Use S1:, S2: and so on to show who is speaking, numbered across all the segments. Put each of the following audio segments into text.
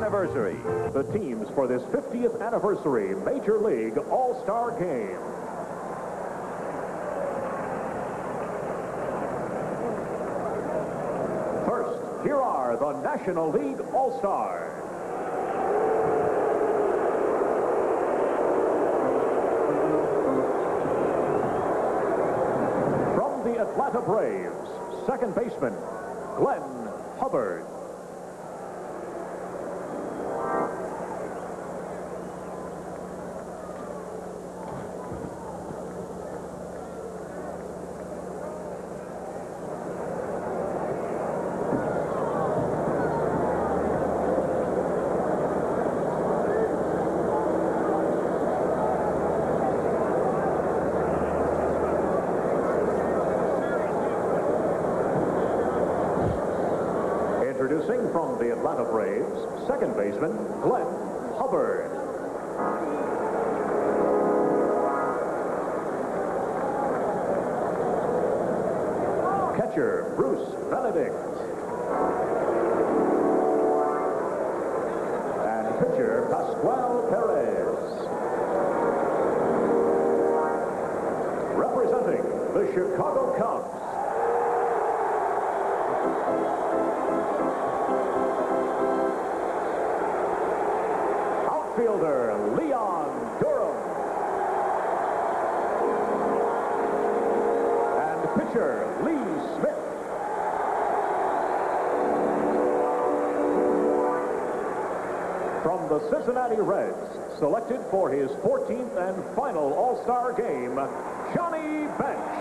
S1: anniversary. The teams for this 50th anniversary Major League All-Star Game. First, here are the National League All-Stars. From the Atlanta Braves, second baseman, Hubbard. Introducing from the Atlanta Braves, second baseman, Hubbard. Catcher, Benedict. And pitcher, Pascal Perez. Representing the Chicago Cubs, outfielder Durham. And pitcher Schmidt. From the Cincinnati Reds, selected for his 14th and final All-Star Game, Johnny Bench.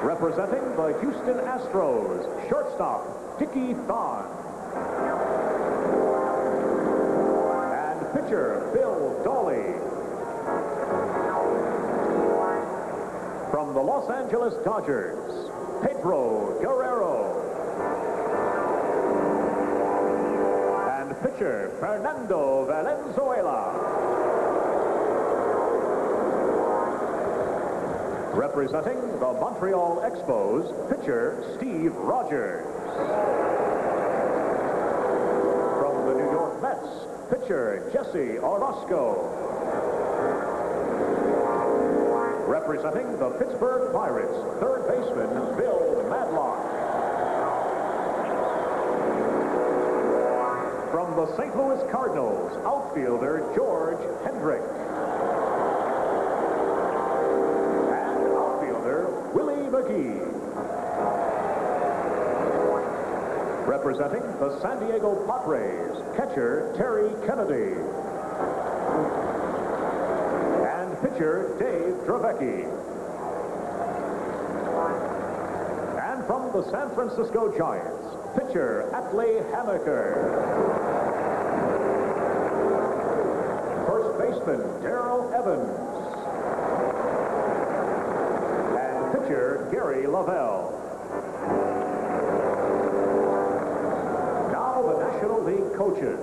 S1: Representing the Houston Astros, shortstop Dickie, Thon. And pitcher Dawley. From the Los Angeles Dodgers, Pedro, Guerrero. And pitcher Fernando, Valenzuela. Representing the Montreal Expos, pitcher Steve Rogers. From the New York Mets, pitcher Jesse Orosco. Representing the Pittsburgh Pirates, third baseman Madlock. From the St. Louis Cardinals, outfielder George Hendrick. Representing the San Diego Padres, catcher Terry Kennedy. And pitcher Dravecky. And from the San Francisco Giants, pitcher Atlee Hammaker. First baseman Darrell and pitcher Gary Lavelle. League coaches.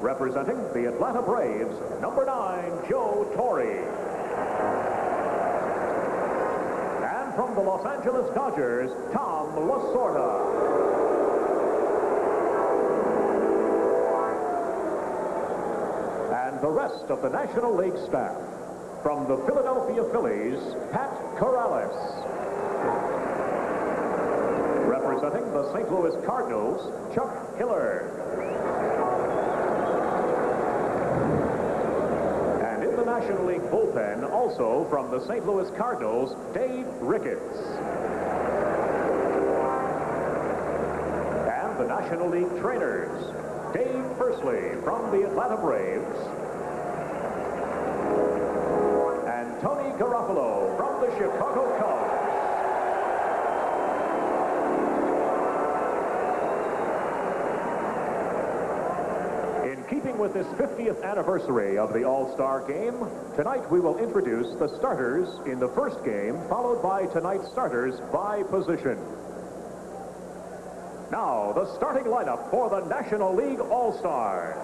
S1: Representing the Atlanta Braves, number 9, Joe Torre. And from the Los Angeles Dodgers, Tom Lasorda. And the rest of the National League staff. From the Philadelphia Phillies, Pat Corrales. Representing the St. Louis Cardinals, Chuck Hiller. And in the National League bullpen, also from the St. Louis Cardinals, Dave Ricketts. And the National League trainers, Dave Fursley from the Atlanta Braves, and Tony Garofalo from the Chicago Cubs. Keeping with this 50th anniversary of the All-Star Game, tonight we will introduce the starters in the first game, followed by tonight's starters by position. Now, the starting lineup for the National League All-Star.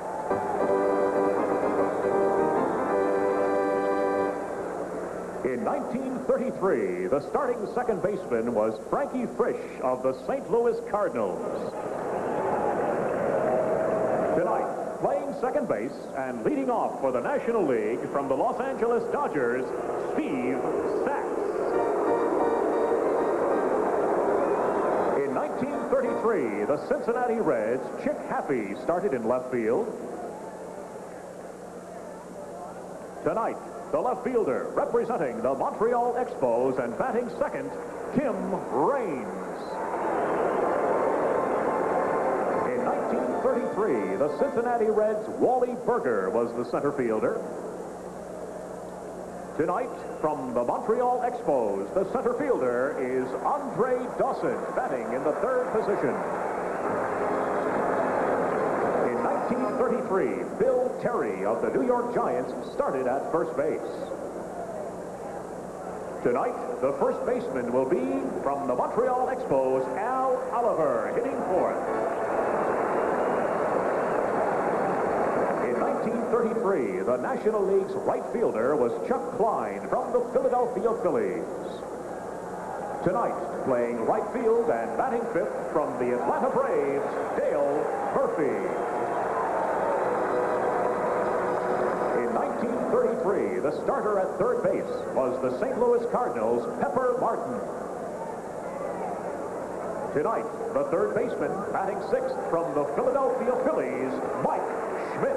S1: In 1933, the starting second baseman was Frankie Frisch of the St. Louis Cardinals. Tonight, playing second base and leading off for the National League from the Los Angeles Dodgers, Steve Sax. In 1933, the Cincinnati Reds' Chick Happy started in left field. Tonight, the left fielder representing the Montreal Expos and batting second, Tim Raines. In 1933, the Cincinnati Reds' Wally Burger was the center fielder. Tonight, from the Montreal Expos, the center fielder is Andre Dawson, batting in the third position. In 1933, Bill Terry of the New York Giants started at first base. Tonight, the first baseman will be from the Montreal Expos, Al Oliver, hitting fourth. In 1933, the National League's right fielder was Chuck Klein from the Philadelphia Phillies. Tonight, playing right field and batting fifth from the Atlanta Braves, Dale Murphy. In 1933, the starter at third base was the St. Louis Cardinals' Pepper Martin. Tonight, the third baseman batting sixth from the Philadelphia Phillies, Mike Schmidt.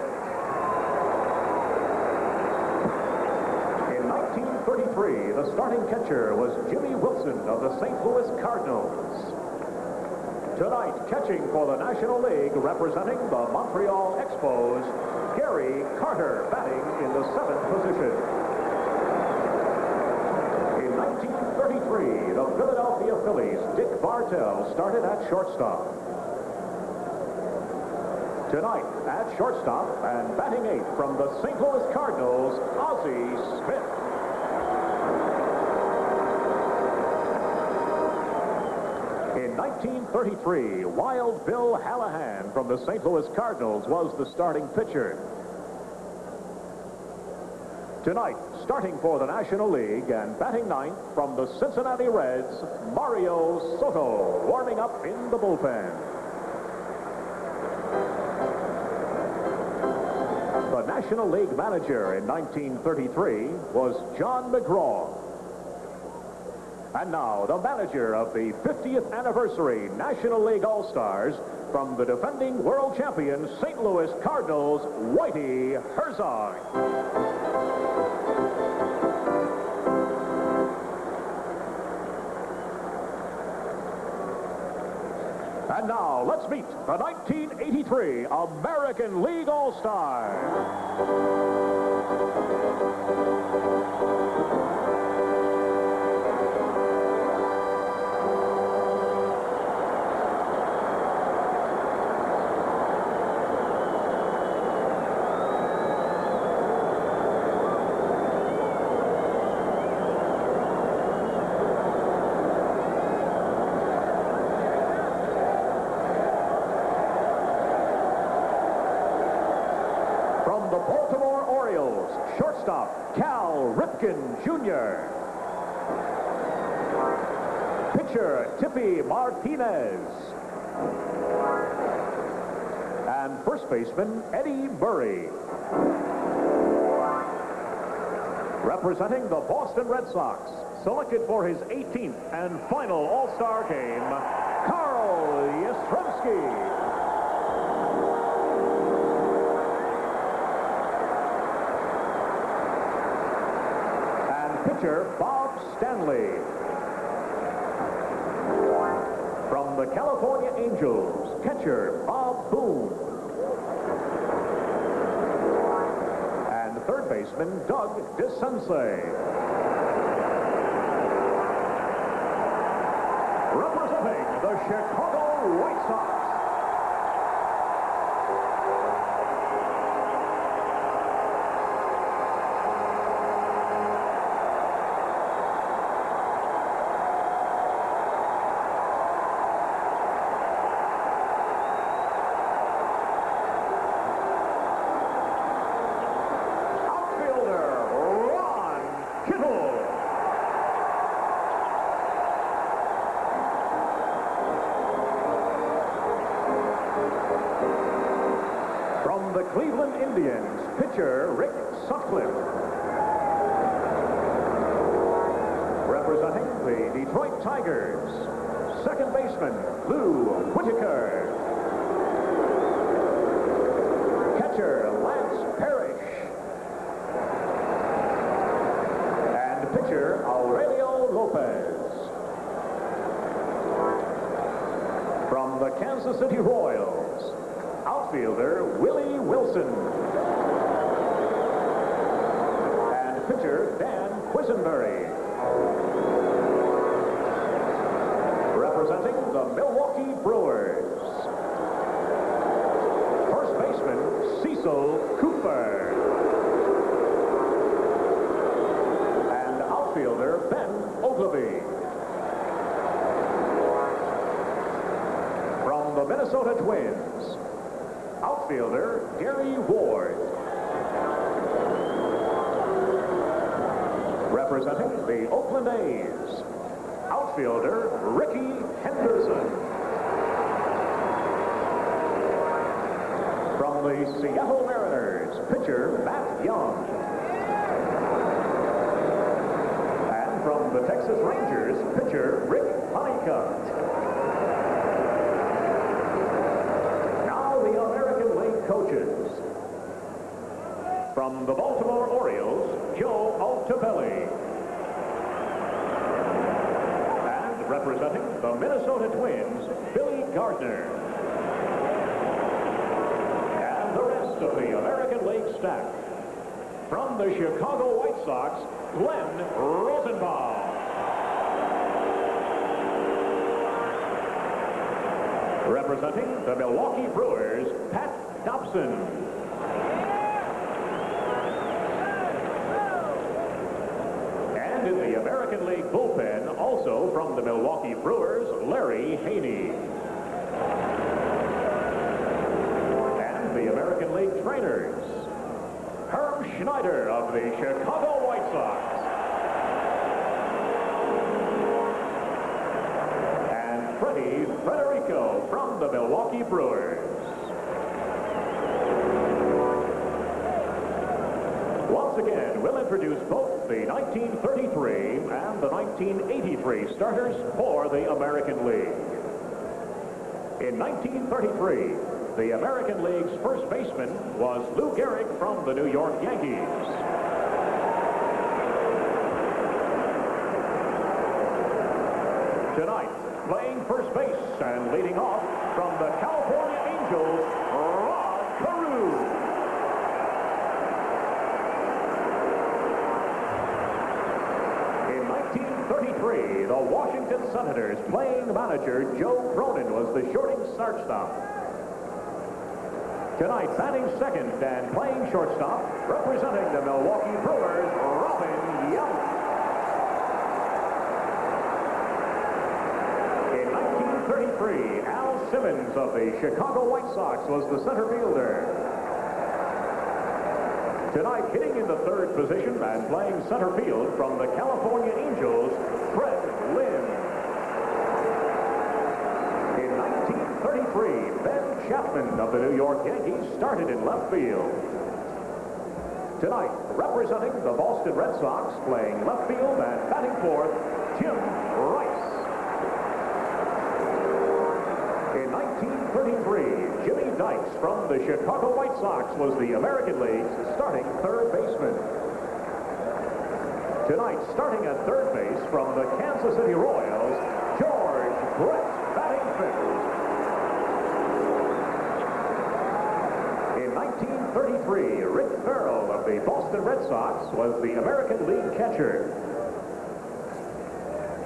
S1: In 1933, the starting catcher was Jimmy Wilson of the St. Louis Cardinals. Tonight, catching for the National League, representing the Montreal Expos, Gary Carter, batting in the seventh position. In 1933, the Philadelphia Phillies' Dick Bartell started at shortstop. Tonight, at shortstop and batting eighth from the St. Louis Cardinals, Ozzie Smith. In 1933, Wild Bill Hallahan from the St. Louis Cardinals was the starting pitcher. Tonight, starting for the National League and batting ninth from the Cincinnati Reds, Mario Soto, warming up in the bullpen. The National League manager in 1933 was John McGraw. And now, the manager of the 50th anniversary National League All-Stars from the defending world champion St. Louis Cardinals, Whitey Herzog. And now, let's meet the 1983 American League All-Stars. Shortstop, Cal Ripken Jr. Pitcher, Tippy Martinez. And first baseman, Eddie Murray. Representing the Boston Red Sox, selected for his 18th and final All-Star game, Carl Yastrzemski. Pitcher, Bob Stanley. From the California Angels, catcher, Bob Boone. And third baseman, Doug DeCinces. Representing the Chicago White Sox, Catcher, Rick Sutcliffe. Representing the Detroit Tigers, second baseman, Lou Whitaker. Catcher, Lance Parrish. And pitcher, Aurelio Lopez. From the Kansas City Royals, outfielder, Willie Wilson. And pitcher, Dan Quisenberry. Representing the Milwaukee Brewers, first baseman, Cecil Cooper. And outfielder, Ben Oglivie. From the Minnesota Twins, outfielder, Gary Ward. Representing the Oakland A's, outfielder, Ricky Henderson. From the Seattle Mariners, pitcher, Matt Young. And from the Texas Rangers, pitcher, Rick Honeycutt. Now the American League coaches. From the Baltimore Orioles, Joe Altobelli. Representing the Minnesota Twins, Billy Gardner. And the rest of the American League staff. From the Chicago White Sox, Glenn Rosenbaum. Representing the Milwaukee Brewers, Pat Dobson. And in the American League bullpen, also from the Milwaukee Brewers, Larry Haney. And the American League trainers, Herm Schneider of the Chicago White Sox. And Freddie Federico from the Milwaukee Brewers. Once again, we'll introduce both the 1933 and the 1983 starters for the American League. In 1933, the American League's first baseman was Lou Gehrig from the New York Yankees. Tonight, playing first base and leading off from the California Angels, Rod Carew. In 1933, the Washington Senators playing manager Joe Cronin was the shorting shortstop. Tonight, batting second and playing shortstop, representing the Milwaukee Brewers, Robin Yount. In 1933, Al Simmons of the Chicago White Sox was the center fielder. Tonight, hitting in the third position and playing center field from the California Angels, Fred Lynn. In 1933, Ben Chapman of the New York Yankees started in left field. Tonight, representing the Boston Red Sox, playing left field and batting fourth, Jim Rice. In 1933, Jimmy Dykes from the Chicago White Sox was the American League's starting third baseman. Tonight, starting at third base from the Kansas City Royals, George Brett batting fifth. In 1933, Rick Farrell of the Boston Red Sox was the American League catcher.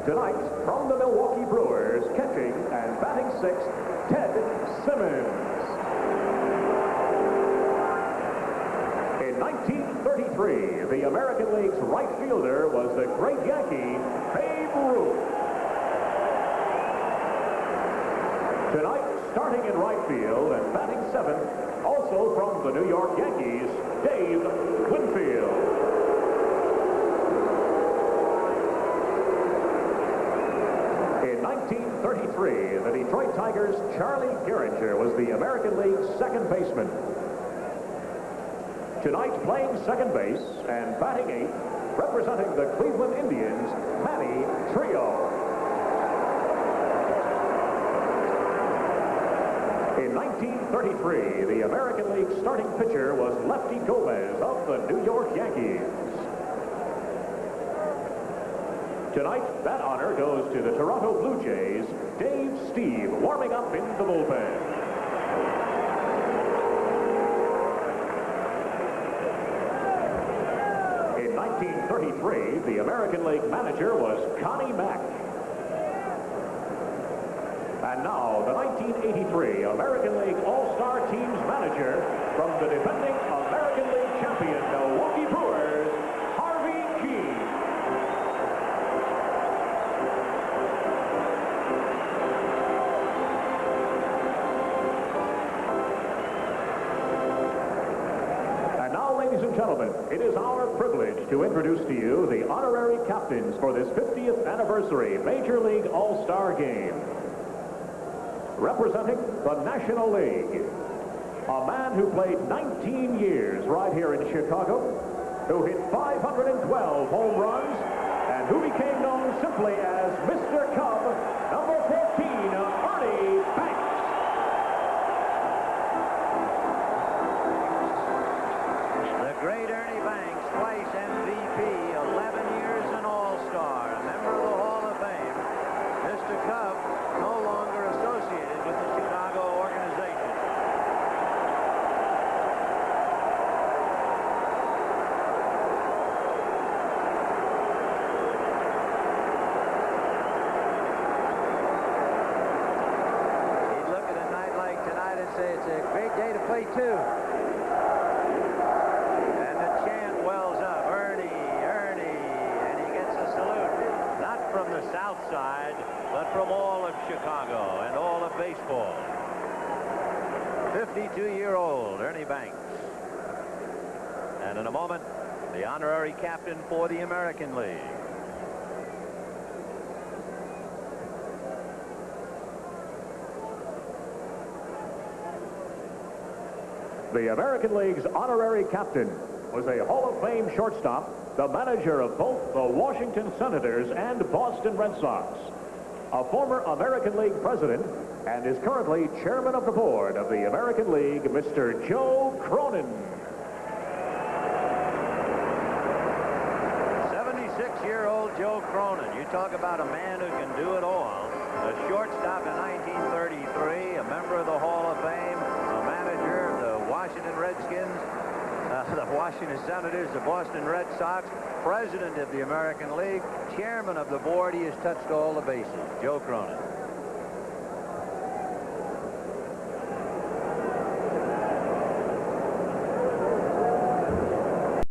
S1: Tonight, from the Milwaukee Brewers, catching and batting sixth, Ted Simmons. In 1933, the American League's right fielder was the great Yankee, Babe Ruth. Tonight, starting in right field and batting seventh, also from the New York Yankees, Dave Winfield. In 1933, the Detroit Tigers' Charlie Gehringer was the American League's second baseman. Tonight playing second base and batting eighth, representing the Cleveland Indians, Manny Trio. In 1933, the American League starting pitcher was Lefty Gomez of the New York Yankees. Tonight, that honor goes to the Toronto Blue Jays, Dave Steve, warming up in the bullpen. In 1933, the American League manager was Connie Mack. And now, the 1983 American League All-Star Team's manager from the defending American League champion Milwaukee Brewers, Harvey Key. And now, ladies and gentlemen, it is our privilege to introduce to you the honorary captains for this 50th anniversary Major League All-Star Game. Representing the National League, a man who played 19 years right here in Chicago, who hit 512 home runs, and who became known simply as Mr. Cub, number 14, Ernie Banks.
S2: The great Ernie Banks, twice MVP, 11 years an All-Star, a member of the Hall of Fame. Mr. Cub, no longer associated with the Chicago organization. He'd look at a night like tonight and say it's a great day to play two. And the chant wells up, Ernie, Ernie, and he gets a salute, not from the South Side, but from all of Chicago and all of baseball. 52-year-old Ernie Banks. And in a moment, the honorary captain for the American League.
S1: The American League's honorary captain was a Hall of Fame shortstop, the manager of both the Washington Senators and Boston Red Sox, a former American League president, and is currently chairman of the board of the American League, Mr. Joe Cronin.
S2: 76-year-old Joe Cronin. You talk about a man who can do it all. A shortstop in 1933, a member of the Hall of Fame, a manager of the Washington Redskins, the Washington Senators, the Boston Red Sox, president of the American League, chairman of the board. He has touched all the bases. Joe Cronin.